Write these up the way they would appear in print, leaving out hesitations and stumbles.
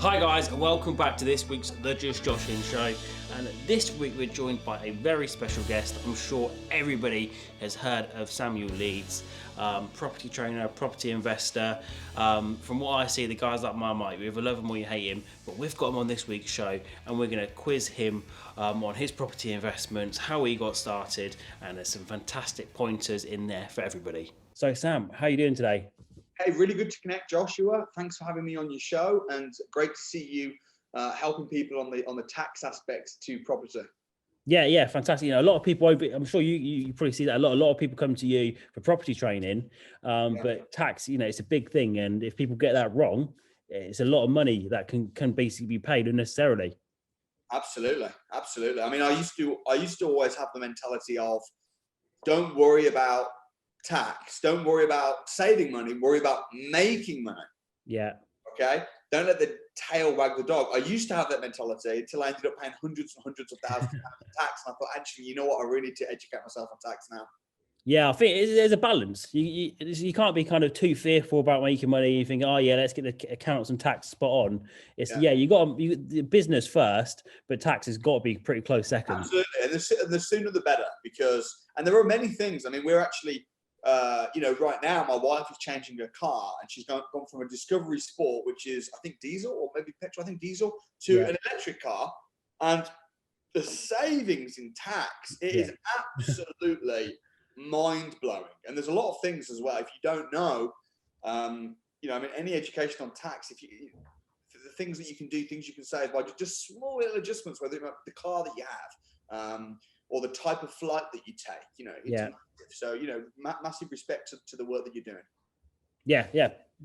Hi guys, and welcome back to this week's The Just Joshin Show. And this week we're joined by a very special guest. I'm sure everybody has heard of Samuel Leeds, property trainer, property investor. From what I see, the guy's like Marmite. You either love him or you hate him. But we've got him on this week's show, and we're going to quiz him on his property investments, how he got started, and there's some fantastic pointers in there for everybody. So Sam, how are you doing today? Hey, really good to connect, Joshua. Thanks for having me on your show, and great to see you helping people on the tax aspects to property. Yeah, fantastic. You know, a lot of people, I'm sure you probably see that a lot of people come to you for property training, but tax, you know, it's a big thing, and if people get that wrong, it's a lot of money that can basically be paid unnecessarily. Absolutely. I mean, I used to always have the mentality of, don't worry about tax, don't worry about saving money, worry about making money. Yeah. Okay. Don't let the tail wag the dog. I used to have that mentality until I ended up paying hundreds and hundreds of thousands of pounds of tax. And I thought, actually, you know what? I really need to educate myself on tax now. Yeah, I think there's a balance. You can't be kind of too fearful about making money. You think, oh yeah, let's get the accounts and tax spot on. It's you got the business first, but tax has got to be pretty close second. Absolutely, and the sooner the better, because there are many things. I mean, we're actually, right now, my wife is changing her car, and she's gone from a Discovery Sport, which is I think diesel or maybe petrol, I think diesel, to an electric car, and the savings in tax is absolutely mind-blowing. And there's a lot of things as well if you don't know. Any education on tax, the things that you can do, things you can save by just small little adjustments, whether it's the car that you have, or the type of flight that you take, it's massive. So, massive respect to the work that you're doing. Yeah,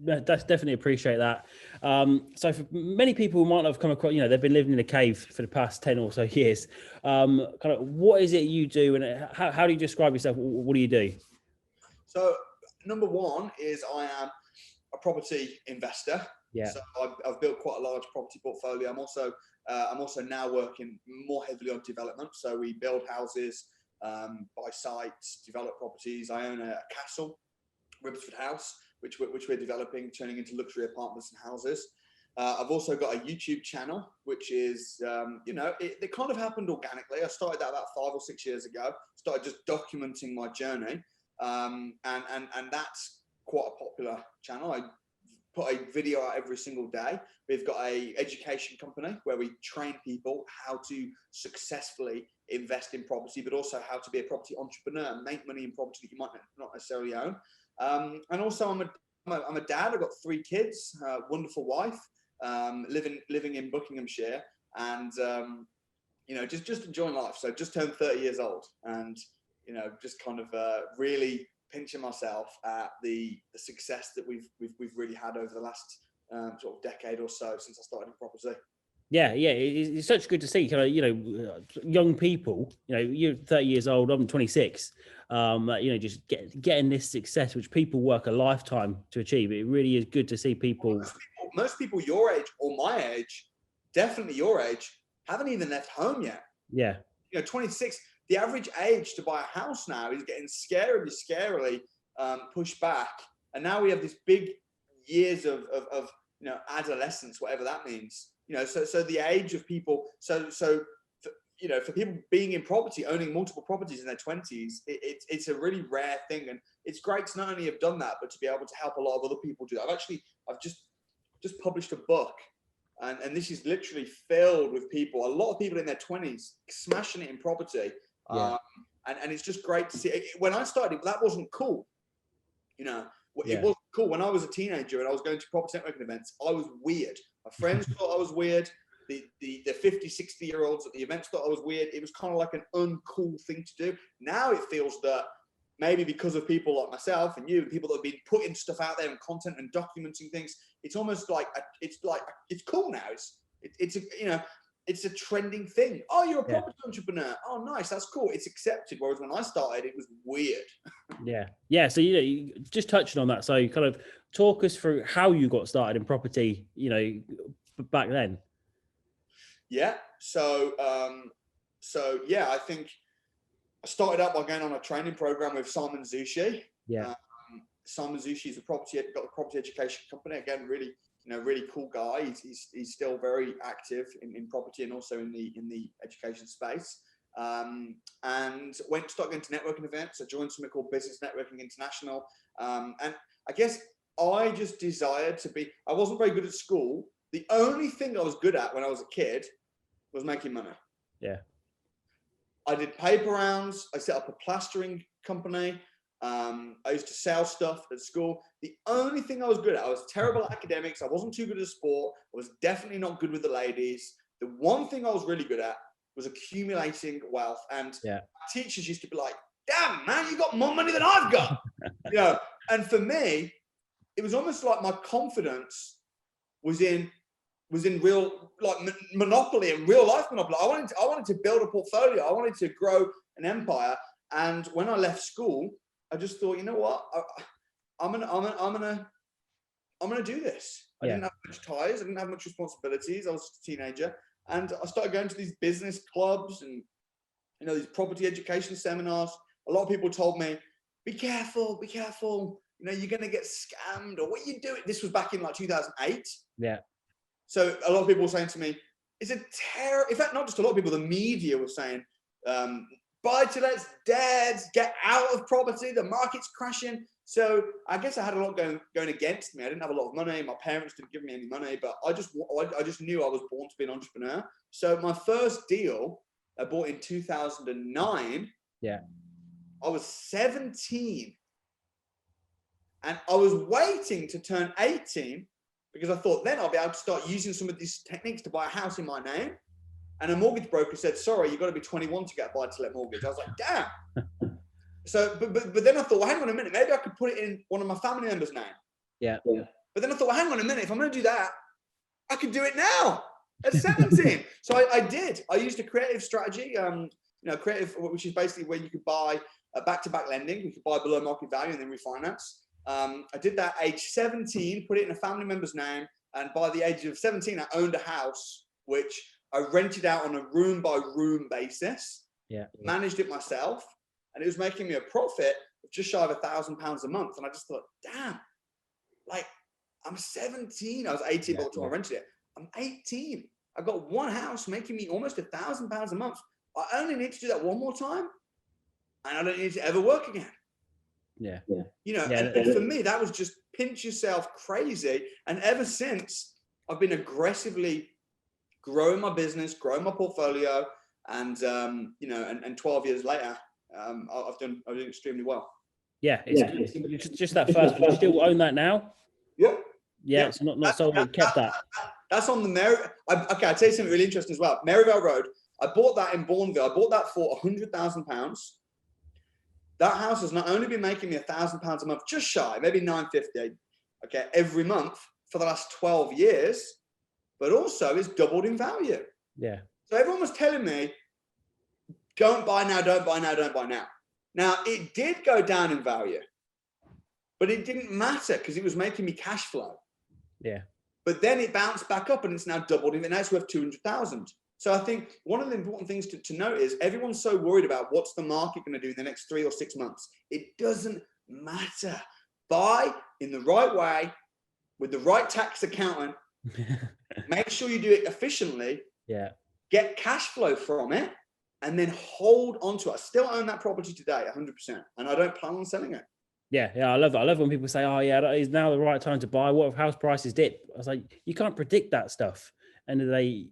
that's definitely appreciate that. So for many people who might not have come across, they've been living in a cave for the past 10 or so years. Kind of what is it you do, and how do you describe yourself? What do you do? So number one is I am a property investor. Yeah. So I've built quite a large property portfolio. I'm also now working more heavily on development. So we build houses, buy sites, develop properties. I own a castle, Ribsford House, which we're developing, turning into luxury apartments and houses. I've also got a YouTube channel, which is, it kind of happened organically. I started that about 5 or 6 years ago. Started just documenting my journey, and that's quite a popular channel. I put a video out every single day. We've got a education company where we train people how to successfully invest in property, but also how to be a property entrepreneur and make money in property that you might not necessarily own. And also I'm a dad. I've got 3 kids, wonderful wife, living in Buckinghamshire, and just enjoying life. So just turned 30 years old, and just kind of really pinching myself at the success that we've really had over the last sort of decade or so since I started in property. Yeah, it's such good to see. Kind of, young people. You're 30 years old. I'm 26. Just getting this success, which people work a lifetime to achieve. It really is good to see people. Most people your age or my age, definitely your age, haven't even left home yet. Yeah. 26. The average age to buy a house now is getting scarily pushed back, and now we have this big years of adolescence, whatever that means. So the age of people, for people being in property, owning multiple properties in their 20s, it's a really rare thing, and it's great to not only have done that, but to be able to help a lot of other people do that. I've just published a book, and this is literally filled with people, a lot of people in their 20s smashing it in property. Yeah. And it's just great to see. When I started, that wasn't cool. It wasn't cool when I was a teenager and I was going to property networking events. I was weird. My friends thought I was weird. The 50, 60-year-olds at the events thought I was weird. It was kind of like an uncool thing to do. Now it feels that maybe because of people like myself and you, people that have been putting stuff out there and content and documenting things, it's almost like it's cool now. It's a trending thing. Oh, you're a property entrepreneur. Oh, nice. That's cool. It's accepted. Whereas when I started, it was weird. Yeah. So, you just touching on that. So you kind of talk us through how you got started in property, back then. Yeah. So I think I started out by going on a training program with Simon Zushi. Yeah. Simon Zushi is got a property education company. Again, really really cool guy. He's still very active in property and also in the education space. And started going to networking events. I joined something called Business Networking International. And I guess I just desired to be. I wasn't very good at school. The only thing I was good at when I was a kid was making money. Yeah. I did paper rounds. I set up a plastering company. I used to sell stuff at school. The only thing I was good at, I was terrible at academics. I wasn't too good at sport. I was definitely not good with the ladies. The one thing I was really good at was accumulating wealth. And teachers used to be like, damn, man, you got more money than I've got. And for me, it was almost like my confidence was in real, like monopoly and real life monopoly. I wanted to build a portfolio. I wanted to grow an empire. And when I left school, I just thought, you know what, I'm gonna do this. I didn't have much ties. I didn't have much responsibilities. I was a teenager, and I started going to these business clubs and these property education seminars. A lot of people told me, be careful. You're gonna get scammed, or what you do. This was back in like 2008. Yeah. So a lot of people were saying to me, it's a terror. In fact, not just a lot of people, the media was saying, buy-to-let's dead, get out of property, the market's crashing. So I guess I had a lot going against me. I didn't have a lot of money. My parents didn't give me any money, but I just knew I was born to be an entrepreneur. So my first deal I bought in 2009. Yeah. I was 17. And I was waiting to turn 18 because I thought then I'll be able to start using some of these techniques to buy a house in my name. And a mortgage broker said, sorry, you've got to be 21 to get a buy-to-let mortgage. I was like, damn. So, but then I thought, well, hang on a minute. Maybe I could put it in one of my family members' name. Yeah. But then I thought, well, hang on a minute. If I'm going to do that, I could do it now at 17. So I did. I used a creative strategy, creative, which is basically where you could buy back-to-back lending. You could buy below market value and then refinance. I did that age 17, put it in a family member's name. And by the age of 17, I owned a house, which I rented out on a room by room basis, managed it myself, and it was making me a profit of just shy of £1,000 a month. And I just thought, damn, like I'm 17. I was 18 by the time I rented it. I'm 18. I got one house making me almost £1,000 a month. I only need to do that one more time, and I don't need to ever work again. Yeah. And for me, that was just pinch yourself crazy. And ever since, I've been aggressively growing my business, growing my portfolio, and 12 years later, I've done extremely well. Yeah, it's just that first. You still own that now? Yeah. Yeah, it's not sold. Kept that. That's on the I'll tell you something really interesting as well. Maryvale Road. I bought that in Bourneville. I bought that for £100,000. That house has not only been making me £1,000 a month, just shy, maybe $950, every month for the last 12 years. But also it's doubled in value. Yeah. So everyone was telling me, don't buy now, don't buy now, don't buy now. Now, it did go down in value, but it didn't matter because it was making me cash flow. Yeah. But then it bounced back up and it's now doubled. And now it's worth 200,000. So I think one of the important things to note is everyone's so worried about what's the market going to do in the next 3 or 6 months. It doesn't matter. Buy in the right way with the right tax accountant. Make sure you do it efficiently. Yeah. Get cash flow from it, and then hold on to it. I still own that property today, 100%, and I don't plan on selling it. Yeah, I love that. I love when people say, "Oh, yeah, is now the right time to buy? What if house prices dip?" I was like, you can't predict that stuff. And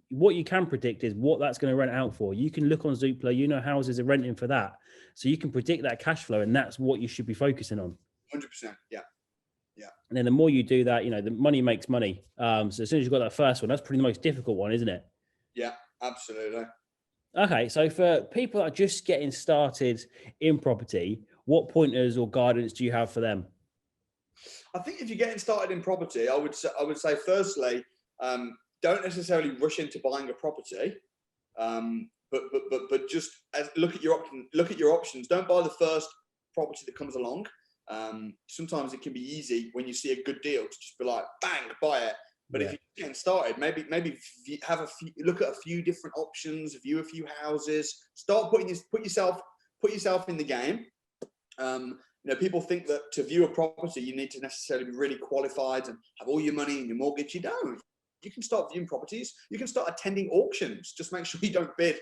what you can predict is what that's going to rent out for. You can look on Zoopla, houses are renting for that, so you can predict that cash flow, and that's what you should be focusing on. 100%, yeah. Yeah. And then the more you do that, the money makes money. So as soon as you've got that first one, that's probably the most difficult one, isn't it? Yeah, absolutely. Okay, so for people that are just getting started in property, what pointers or guidance do you have for them? I think if you're getting started in property, I would say firstly, don't necessarily rush into buying a property, but just look at your options. Don't buy the first property that comes along. Sometimes it can be easy when you see a good deal to just be like, bang, buy it. But if you're getting started, maybe look at a few different options, view a few houses, start put yourself in the game. You know, people think that to view a property, you need to necessarily be really qualified and have all your money and your mortgage. You don't. You can start viewing properties. You can start attending auctions. Just make sure you don't bid,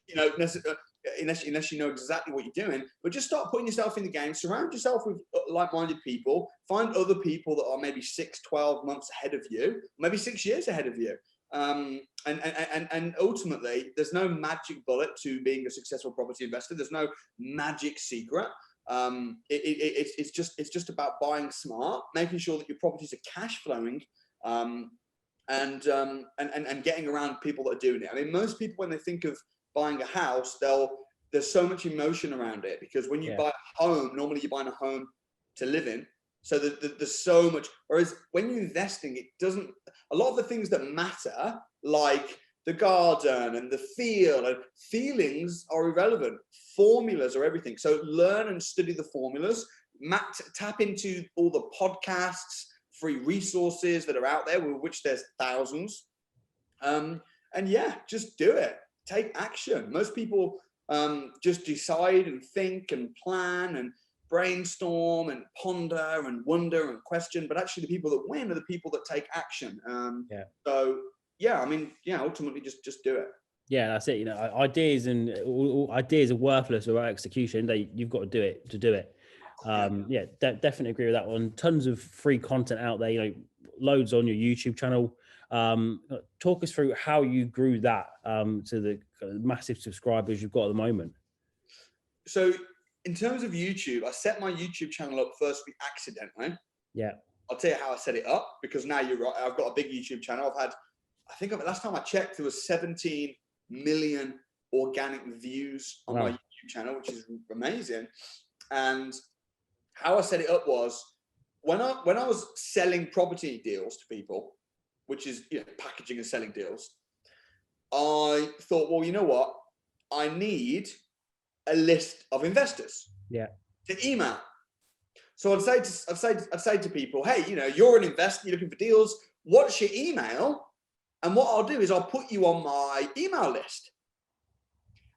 you know, unless you know exactly what you're doing. But just start putting yourself in the game. Surround yourself with like-minded people. Find other people that are maybe 6, 12 months ahead of you, maybe 6 years ahead of you. And ultimately, there's no magic bullet to being a successful property investor. There's no magic secret. It's just about buying smart, making sure that your properties are cash flowing, and getting around people that are doing it. I mean, most people, when they think of buying a house, there's so much emotion around it, because when you buy a home, normally you're buying a home to live in. So there's so much. Whereas when you're investing, it doesn't. A lot of the things that matter, like the garden and the field and feelings, are irrelevant. Formulas are everything. So learn and study the formulas. Tap into all the podcasts, free resources that are out there, which there's thousands. And yeah, just do it. Take action. Most people just decide and think and plan and brainstorm and ponder and wonder and question, but actually the people that win are the people that take action. So yeah, I mean, yeah, ultimately just do it. Yeah, that's it. You know, ideas and all ideas are worthless without execution. You've got to do it to do it. Definitely agree with that one. Tons of free content out there, you know, loads on your YouTube channel. Talk us through how you grew that to the massive subscribers you've got at the moment. So in terms of YouTube, I set my YouTube channel up firstly accidentally. Yeah. I'll tell you how I set it up, because now you're right. I've got a big YouTube channel. Last time I checked, there was 17 million organic views on my YouTube channel, which is amazing. And how I set it up was, when I was selling property deals to people, which is, you know, packaging and selling deals, I thought, well, you know what? I need a list of investors to email. So I'd say to people, hey, you know, you're an investor, you're looking for deals. What's your email? And what I'll do is I'll put you on my email list.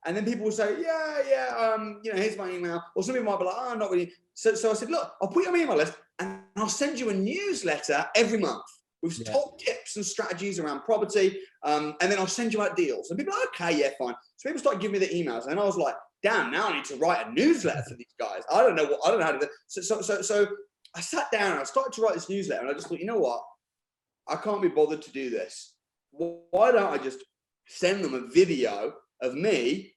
And then people will say, you know, here's my email. Or some people might be like, oh, not really. So I said, look, I'll put you on my email list and I'll send you a newsletter every month with top tips and strategies around property. And then I'll send you out deals. And people are like, okay, yeah, fine. So people started giving me the emails, and I was like, damn, now I need to write a newsletter for these guys. I don't know how to do that. So I sat down and I started to write this newsletter, and I just thought, you know what? I can't be bothered to do this. Why don't I just send them a video of me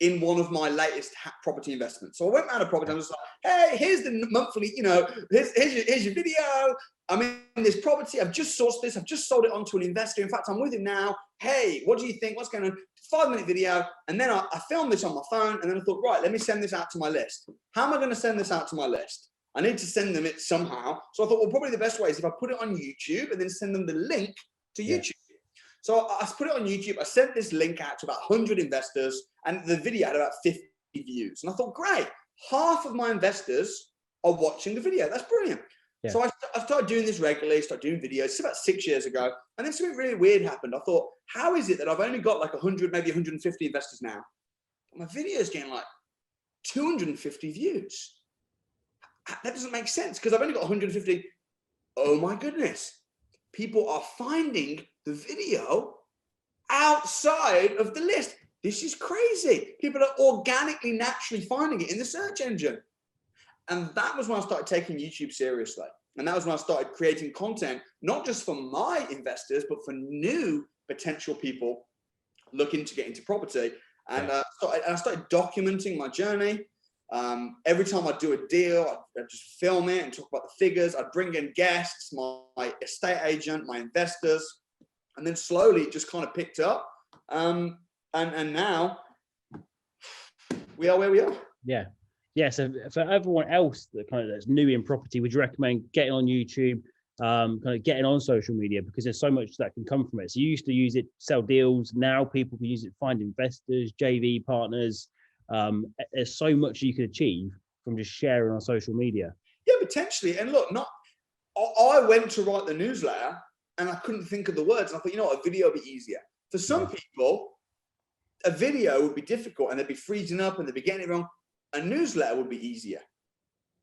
in one of my latest property investments? So I went around a property and I was like, hey, here's the monthly, you know, here's your video. I'm in this property. I've just sourced this. I've just sold it on to an investor. In fact, I'm with him now. Hey, what do you think? What's going on? 5-minute video. And then I filmed this on my phone. And then I thought, right, let me send this out to my list. How am I going to send this out to my list? I need to send them it somehow. So I thought, well, probably the best way is if I put it on YouTube and then send them the link to YouTube. So I put it on YouTube. I sent this link out to about 100 investors, and the video had about 50 views. And I thought, great, half of my investors are watching the video. That's brilliant. Yeah. So I started doing this regularly, started doing videos. It's about 6 years ago. And then something really weird happened. I thought, how is it that I've only got like 100, maybe 150 investors now? But my video is getting like 250 views. That doesn't make sense, because I've only got 150. Oh my goodness. People are finding the video outside of the list. This is crazy. People are organically, naturally finding it in the search engine. And that was when I started taking YouTube seriously. And that was when I started creating content, not just for my investors, but for new potential people looking to get into property. And I started documenting my journey. Every time I do a deal, I'd just film it and talk about the figures. I'd bring in guests, my estate agent, my investors, and then slowly it just kind of picked up. And now we are where we are. Yeah. Yeah. So for everyone else that's new in property, would you recommend getting on YouTube, kind of getting on social media, because there's so much that can come from it? So you used to use it to sell deals. Now people can use it to find investors, JV partners. There's so much you could achieve from just sharing on social media. Yeah, potentially. And look, I went to write the newsletter and I couldn't think of the words. And I thought, you know what, a video would be easier. For some people, a video would be difficult and they'd be freezing up and they'd be getting it wrong. A newsletter would be easier.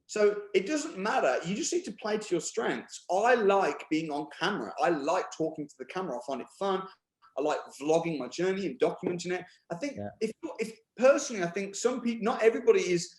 So it doesn't matter. You just need to play to your strengths. I like being on camera. I like talking to the camera. I find it fun. I like vlogging my journey and documenting it. I think if personally, I think some people, not everybody is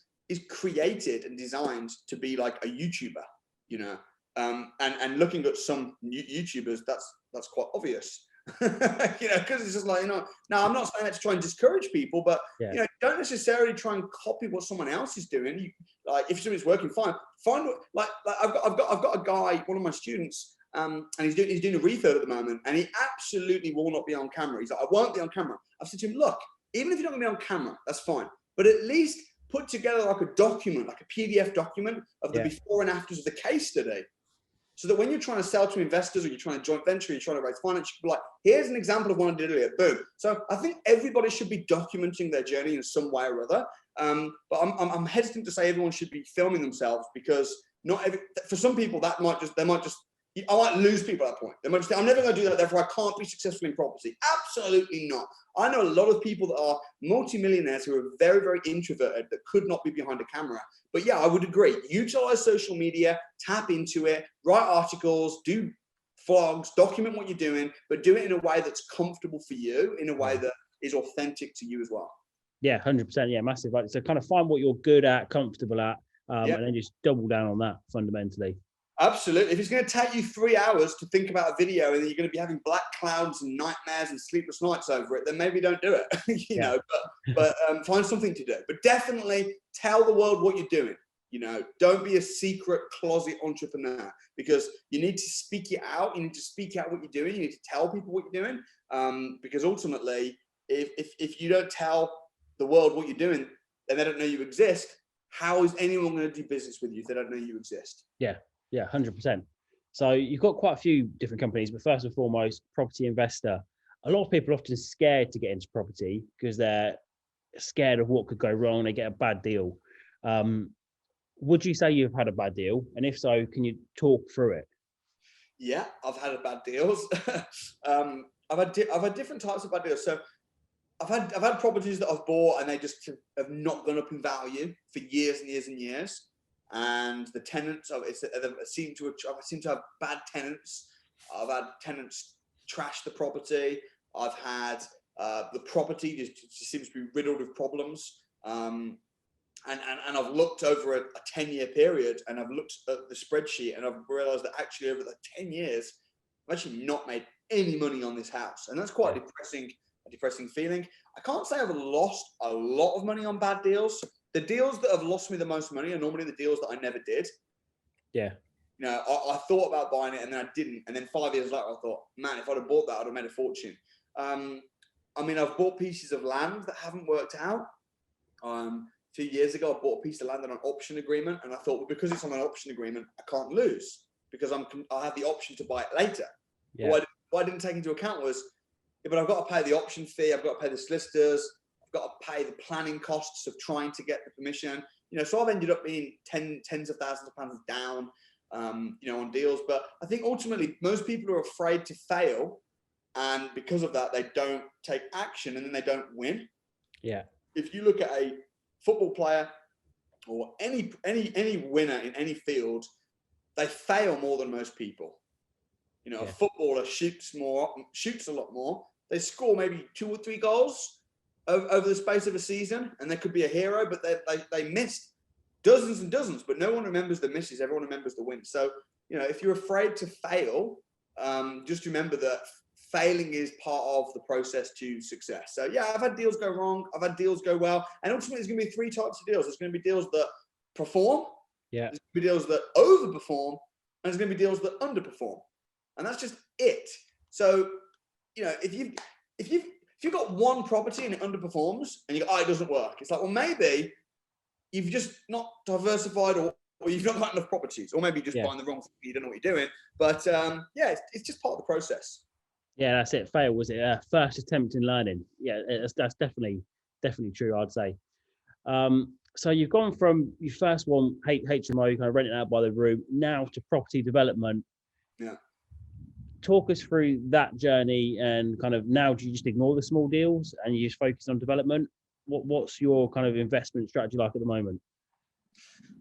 created and designed to be like a YouTuber, you know. And looking at some YouTubers, that's quite obvious. You know, because it's just like, you know, now I'm not saying that to try and discourage people, but you know, don't necessarily try and copy what someone else is doing. You, like, if something's working fine, find what, like I've got a guy, one of my students, and he's doing a refurb at the moment, and he absolutely will not be on camera. He's like, I won't be on camera. I've said to him, look, even if you're not going to be on camera, that's fine, but at least put together like a document, like a PDF document of the before and afters of the case study. So that when you're trying to sell to investors, or you're trying to joint venture, you're trying to raise finance, you can be like, here's an example of what I did earlier, boom. So I think everybody should be documenting their journey in some way or other. But I'm hesitant to say everyone should be filming themselves, because for some people I might lose people at that point. They might just say, I'm never going to do that, therefore I can't be successful in property. Absolutely not. I know a lot of people that are multimillionaires who are very, very introverted that could not be behind a camera. But yeah, I would agree. Utilize social media, tap into it, write articles, do vlogs, document what you're doing, but do it in a way that's comfortable for you, in a way that is authentic to you as well. Yeah, 100%. Yeah, massive. Right. So kind of find what you're good at, comfortable at, and then just double down on that fundamentally. Absolutely. If it's going to take you 3 hours to think about a video, and then you're going to be having black clouds and nightmares and sleepless nights over it, then maybe don't do it. You know, but find something to do. But definitely tell the world what you're doing. You know, don't be a secret closet entrepreneur, because you need to speak it out. You need to speak out what you're doing. You need to tell people what you're doing, because ultimately, if you don't tell the world what you're doing and they don't know you exist, how is anyone going to do business with you if they don't know you exist? Yeah, 100%. So you've got quite a few different companies, but first and foremost, property investor. A lot of people are often scared to get into property because they're scared of what could go wrong. They get a bad deal. Would you say you've had a bad deal? And if so, can you talk through it? Yeah, I've had bad deals. I've had different types of bad deals. So I've had properties that I've bought and they just have not gone up in value for years and years and years. And the tenants, I seem to have bad tenants. I've had tenants trash the property. I've had the property just seems to be riddled with problems. And I've looked over a 10-year period, and I've looked at the spreadsheet, and I've realized that actually over the 10 years, I've actually not made any money on this house. And that's quite a depressing feeling. I can't say I've lost a lot of money on bad deals. The deals that have lost me the most money are normally the deals that I never did. Yeah. You know, I thought about buying it and then I didn't. And then 5 years later, I thought, man, if I'd have bought that, I'd have made a fortune. I mean, I've bought pieces of land that haven't worked out. 2 years ago, I bought a piece of land on an option agreement. And I thought, well, because it's on an option agreement, I can't lose, because I have the option to buy it later. Yeah. What I didn't take into account was, but I've got to pay the option fee. I've got to pay the solicitors. Got to pay the planning costs of trying to get the permission, you know, so I've ended up being tens of thousands of pounds down, you know, on deals. But I think ultimately most people are afraid to fail, and because of that, they don't take action, and then they don't win. Yeah. If you look at a football player or any winner in any field, they fail more than most people. You know, a footballer shoots a lot more. They score maybe 2 or 3 goals over the space of a season, and they could be a hero, but they missed dozens and dozens, but no one remembers the misses. Everyone remembers the wins. So, you know, if you're afraid to fail, just remember that failing is part of the process to success. So yeah, I've had deals go wrong. I've had deals go well. And ultimately there's going to be 3 types of deals. There's going to be deals that perform. Yeah. There's going to be deals that overperform, and there's going to be deals that underperform. And that's just it. So, you know, if you've got one property and it underperforms and you go, oh, it doesn't work. It's like, well, maybe you've just not diversified, or you've not got enough properties, or maybe you're just buying the wrong thing. You don't know what you're doing. But yeah, it's just part of the process. Yeah, that's it. Fail, was it? First attempt in learning. Yeah, that's definitely true, I'd say. So you've gone from your first one, HMO, you kind of rent it out by the room, now to property development. Yeah. Talk us through that journey, and kind of now, do you just ignore the small deals and you just focus on development? What's your kind of investment strategy like at the moment?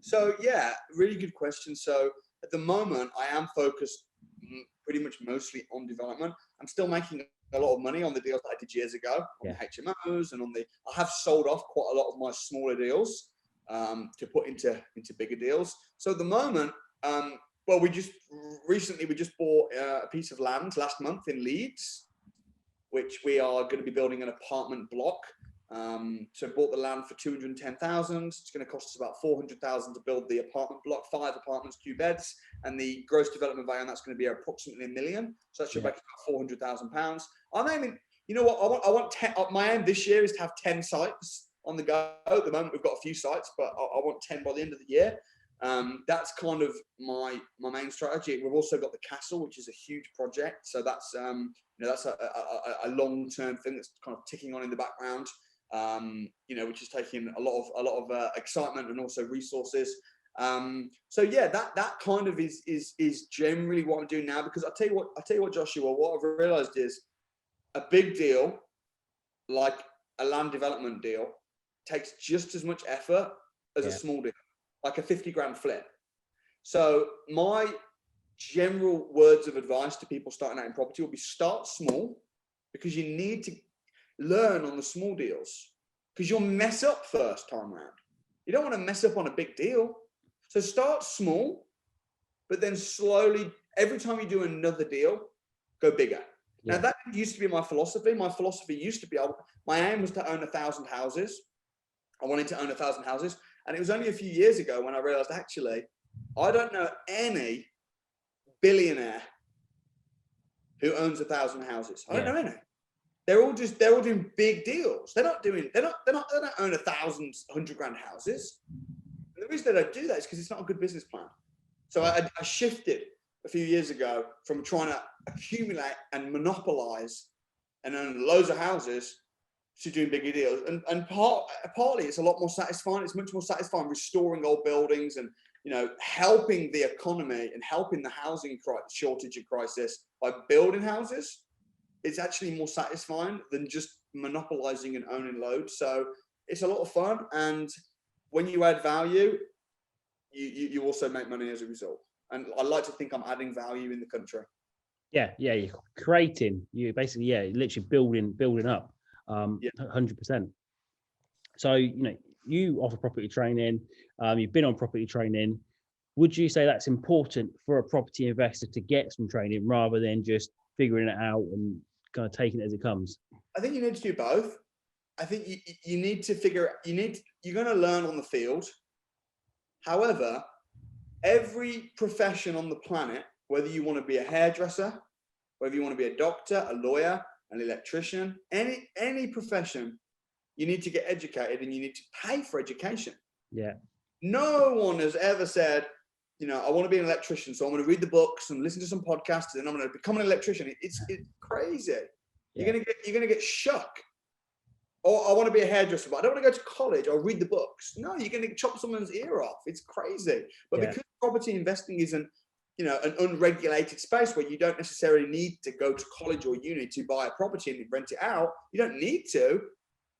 So yeah, really good question. So at the moment, I am focused pretty much mostly on development. I'm still making a lot of money on the deals that I did years ago, on the HMOs and on the. I have sold off quite a lot of my smaller deals to put into bigger deals. So at the moment, well, we just bought a piece of land last month in Leeds, which we are going to be building an apartment block. So bought the land for 210,000. It's going to cost us about 400,000 to build the apartment block, 5 apartments, 2 beds, and the gross development value on that's going to be approximately $1 million. So that should make about £400,000. I'm aiming, you know what? I want 10. My aim this year is to have 10 sites on the go. At the moment, we've got a few sites, but I want 10 by the end of the year. That's kind of my main strategy. We've also got the castle, which is a huge project. So that's that's a long-term thing that's kind of ticking on in the background. Which is taking a lot of excitement and also resources. So yeah, that kind of is generally what I'm doing now, because I'll tell you what, Joshua, what I've realized is a big deal, like a land development deal, takes just as much effort as a small deal, like a 50 grand flip. So my general words of advice to people starting out in property will be start small, because you need to learn on the small deals, because you'll mess up first time around. You don't want to mess up on a big deal. So start small, but then slowly, every time you do another deal, go bigger. Now that used to be my philosophy. My philosophy used to be, my aim was to own 1,000 houses. I wanted to own 1,000 houses. And it was only a few years ago when I realized, actually, I don't know any billionaire who owns 1,000 houses. I don't know any. They're all doing big deals. They don't own 1,000, 100 grand houses. And the reason they don't do that is because it's not a good business plan. So I shifted a few years ago from trying to accumulate and monopolize and own loads of houses to doing bigger deals. And partly it's a lot more satisfying. It's much more satisfying restoring old buildings and, helping the economy and helping the housing shortage and crisis by building houses. It's actually more satisfying than just monopolizing and owning loads. So it's a lot of fun. And when you add value, you also make money as a result. And I like to think I'm adding value in the country. Yeah, you're creating. You basically, literally building up. 100%. So you offer property training. You've been on property training. Would you say that's important for a property investor to get some training rather than just figuring it out and kind of taking it as it comes? I think you need to do both. I think you need to figure out, you're going to learn on the field. However, every profession on the planet, whether you want to be a hairdresser, whether you want to be a doctor, a lawyer, an electrician, any profession, you need to get educated and you need to pay for education. Yeah. No one has ever said, I want to be an electrician, so I'm going to read the books and listen to some podcasts, and then I'm going to become an electrician. It's crazy. You're gonna get shook. Or I want to be a hairdresser, but I don't want to go to college or read the books. No, you're going to chop someone's ear off. It's crazy. But because property investing isn't, an unregulated space where you don't necessarily need to go to college or uni to buy a property and rent it out. You don't need to,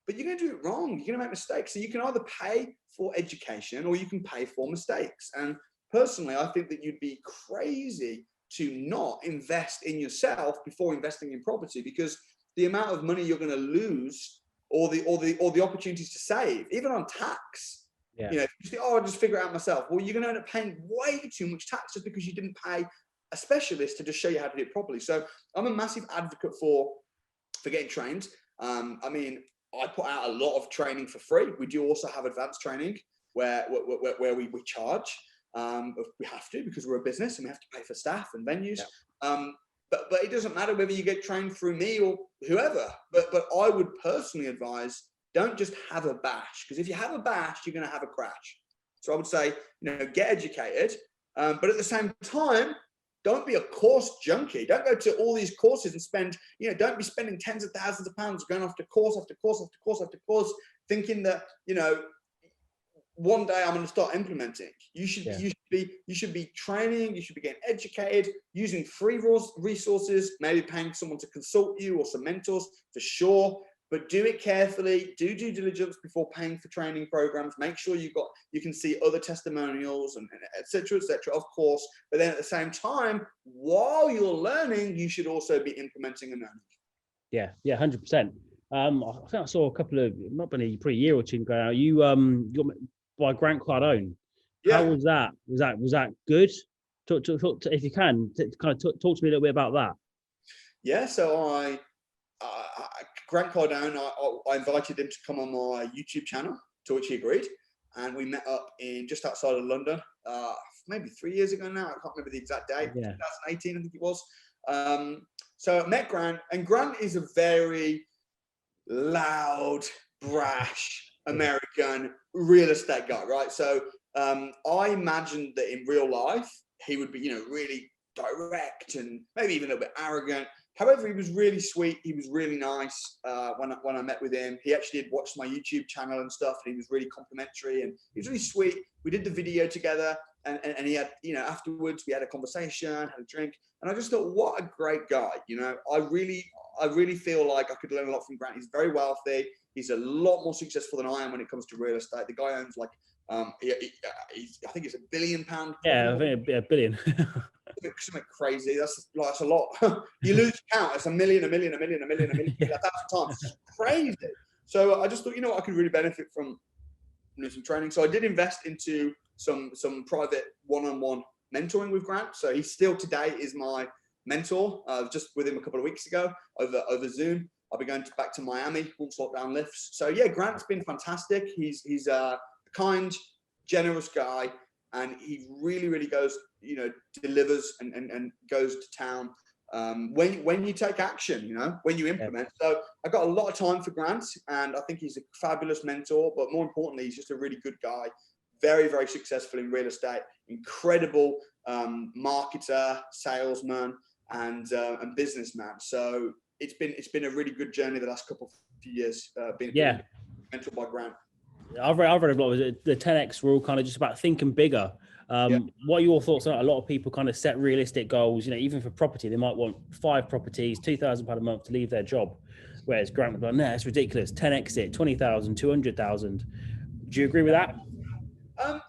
but you're going to do it wrong. You're going to make mistakes. So you can either pay for education or you can pay for mistakes. And personally, I think that you'd be crazy to not invest in yourself before investing in property, because the amount of money you're going to lose or the opportunities to save, even on tax. Yeah. If you say, I'll just figure it out myself. Well, you're going to end up paying way too much tax just because you didn't pay a specialist to just show you how to do it properly. So I'm a massive advocate for getting trained. I put out a lot of training for free. We do also have advanced training where we charge. We have to, because we're a business and we have to pay for staff and venues. Yeah. But it doesn't matter whether you get trained through me or whoever. But I would personally advise, don't just have a bash, because if you have a bash, you're going to have a crash. So I would say, get educated, but at the same time, don't be a course junkie. Don't go to all these courses and spend, don't be spending tens of thousands of pounds going off to course after course after course after course, thinking that, one day I'm going to start implementing. You should be training. You should be getting educated, using free resources, maybe paying someone to consult you or some mentors for sure. but do it carefully. Do due diligence before paying for training programs. Make sure you can see other testimonials and et cetera, of course. But then at the same time, while you're learning, you should also be implementing and learning. Yeah, 100%. I think I saw a couple of, not been a pretty year or two ago now. You got by Grant Cardone. Yeah. How was that? Was that good? Talk if you can, kind of talk to me a little bit about that. Yeah. So Grant Cardone, I invited him to come on my YouTube channel, to which he agreed, and we met up in just outside of London, maybe 3 years ago now. I can't remember the exact date. Yeah. 2018, I think it was. So I met Grant, and Grant is a very loud, brash American real estate guy, right? So I imagined that in real life he would be, really direct and maybe even a little bit arrogant. However, he was really sweet. He was really nice when I met with him. He actually had watched my YouTube channel and stuff, and he was really complimentary, and he was really sweet. We did the video together, and he had, afterwards we had a conversation, had a drink, and I just thought, what a great guy. I really feel like I could learn a lot from Grant. He's very wealthy. He's a lot more successful than I am when it comes to real estate. The guy owns like, I think it's £1 billion. Yeah, I think a billion. Something crazy. That's a lot. You lose count. It's a million, a 1,000 times. It's crazy. So I just thought, I could really benefit from some training. So I did invest into some private one-on-one mentoring with Grant. So he still today is my mentor. Just with him a couple of weeks ago over Zoom. I'll be going back to Miami once lockdown lifts. So yeah, Grant's been fantastic. He's a kind, generous guy, and he really goes, delivers and goes to town when you take action, when you implement. Yeah. So I've got a lot of time for Grant, and I think he's a fabulous mentor, but more importantly, he's just a really good guy, very, very successful in real estate, incredible marketer, salesman, and businessman. So it's been a really good journey the last few years, being mentored by Grant. I've read a lot of the 10x rule, kind of just about thinking bigger. What are your thoughts on that? A lot of people kind of set realistic goals, even for property, they might want 5 properties, £2,000 a month to leave their job. Whereas Grant would be like, no, it's ridiculous. 10x it, 20,000, 200,000. Do you agree with that? I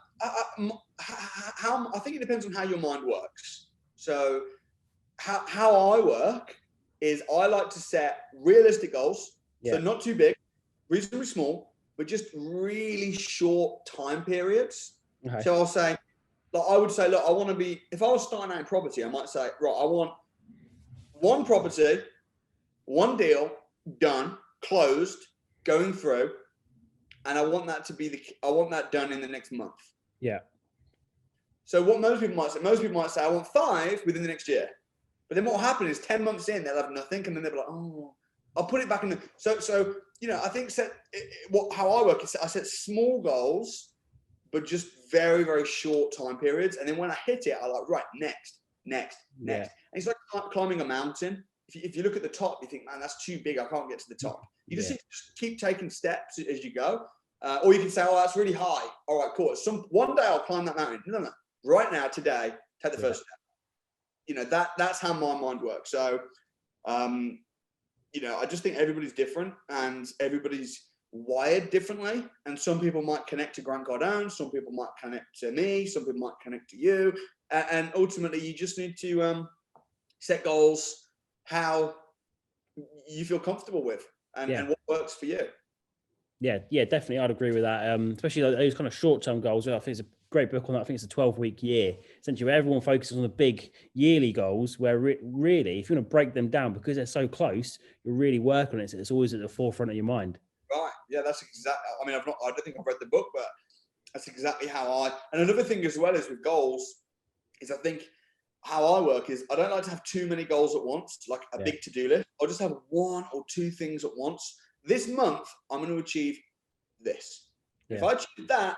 think it depends on how your mind works. So how I work is I like to set realistic goals. So not too big, reasonably small, but just really short time periods. Okay. So I'll say, I would say, look, I want to be, if I was starting out in property, I might say, right, I want 1 property, 1 deal done, closed, going through, and I want that done in the next month. Yeah. So what most people might say, I want 5 within the next year. But then what will happen is 10 months in, they'll have nothing, and then they'll be like, oh, I'll put it back in the, so I think how I work is I set small goals, but just very, very short time periods. And then when I hit it, I like, right, next. Yeah. And it's like climbing a mountain. If you look at the top, you think, man, that's too big. I can't get to the top. You just keep taking steps as you go. Or you can say, oh, that's really high. All right, cool. One day I'll climb that mountain. No. Right now, today, take the first step. That's how my mind works. So, I just think everybody's different and everybody's wired differently. And some people might connect to Grant Cardone, some people might connect to me, some people might connect to you. And ultimately, you just need to set goals how you feel comfortable with and what works for you. Yeah, definitely. I'd agree with that. Especially those kind of short-term goals. I think it's a great book on that. I think it's a 12-week year, essentially, where everyone focuses on the big yearly goals, where really, if you want to break them down, because they're so close, you really work on it. So it's always at the forefront of your mind. Right. Yeah, that's exactly. I mean, I don't think I've read the book, but that's exactly how and another thing as well is with goals is I think how I work is I don't like to have too many goals at once, like a big to-do list. I'll just have 1 or 2 things at once. This month, I'm going to achieve this. If I achieve that,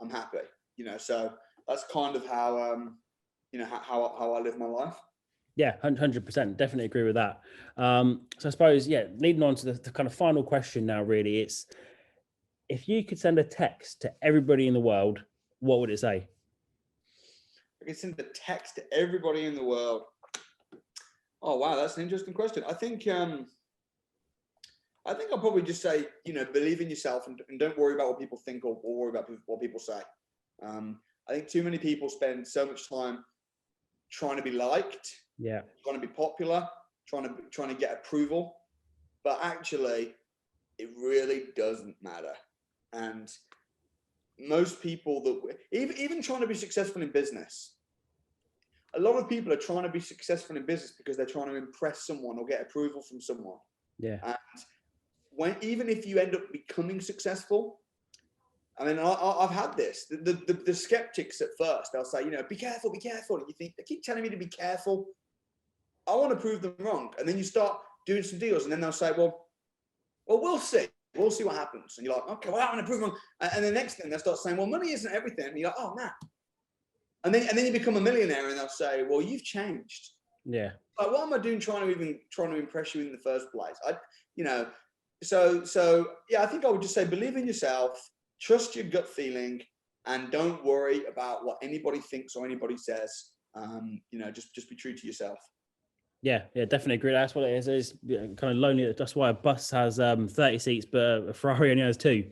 I'm happy. So that's kind of how, how I live my life. Yeah, 100%. Definitely agree with that. So I suppose, leading on to the kind of final question now, really, it's if you could send a text to everybody in the world, what would it say? I can send a text to everybody in the world. Oh, wow. That's an interesting question. I think I think I'll probably just say, believe in yourself and don't worry about what people think or worry about what people say. I think too many people spend so much time trying to be liked, trying to be popular, trying to get approval, but actually it really doesn't matter. And most people that even trying to be successful in business, a lot of people are trying to be successful in business because they're trying to impress someone or get approval from someone. And even if you end up becoming successful, I mean, I've had this. The skeptics at first, they'll say, be careful, be careful. And you think, they keep telling me to be careful. I want to prove them wrong. And then you start doing some deals, and then they'll say, well, we'll see. We'll see what happens. And you're like, okay, well, I want to prove them wrong. And the next thing, they'll start saying, well, money isn't everything. And you're like, oh, man. And then you become a millionaire, and they'll say, well, you've changed. Yeah. Like, what am I doing trying to impress you in the first place? So yeah, I think I would just say, believe in yourself, trust your gut feeling, and don't worry about what anybody thinks or anybody says. Just be true to yourself. Yeah, definitely agree. That's what it is. It's kind of lonely. That's why a bus has 30 seats, but a Ferrari only has 2.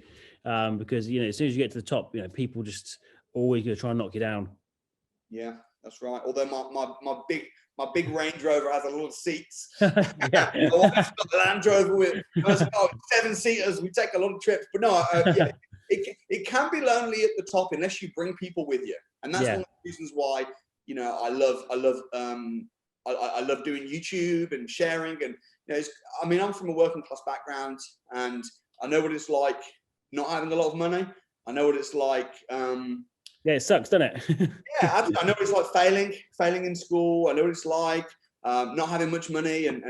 Because as soon as you get to the top, people just always going to try and knock you down. Yeah, that's right. Although my big Range Rover has a lot of seats. Yeah. I want to Land Rover with 7-seaters. We take a lot of trips, but no, it can be lonely at the top unless you bring people with you, and that's one of the reasons why I love doing YouTube and sharing. And I'm from a working class background, and I know what it's like not having a lot of money. I know what it's like. Yeah, it sucks, doesn't it? Yeah, absolutely. I know what it's like failing in school. I know what it's like not having much money and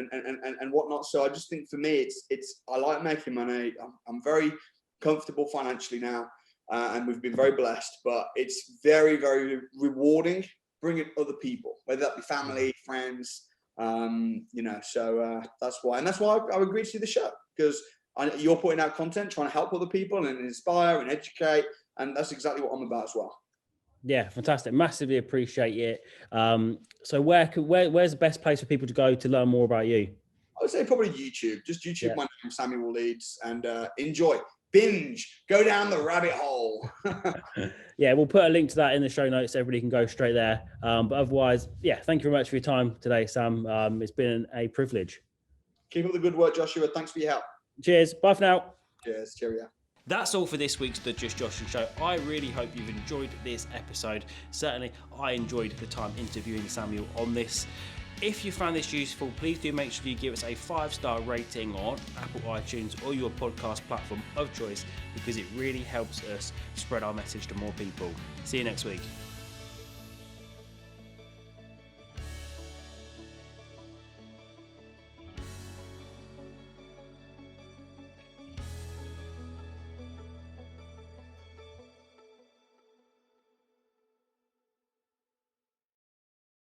whatnot. So I just think for me, it's I like making money. I'm very comfortable financially now, and we've been very blessed. But it's very, very rewarding bringing other people, whether that be family, friends. So that's why I agreed to do the show, because you're putting out content, trying to help other people and inspire and educate. And that's exactly what I'm about as well. Yeah, fantastic. Massively appreciate it. So where's the best place for people to go to learn more about you? I would say probably YouTube. Just YouTube my name, Samuel Leeds, and enjoy. Binge. Go down the rabbit hole. Yeah, we'll put a link to that in the show notes. Everybody can go straight there. But otherwise, thank you very much for your time today, Sam. It's been a privilege. Keep up the good work, Joshua. Thanks for your help. Cheers. Bye for now. Cheers. Cheerio. That's all for this week's The Just Joshin Show. I really hope you've enjoyed this episode. Certainly, I enjoyed the time interviewing Samuel on this. If you found this useful, please do make sure you give us a 5-star rating on Apple iTunes or your podcast platform of choice, because it really helps us spread our message to more people. See you next week.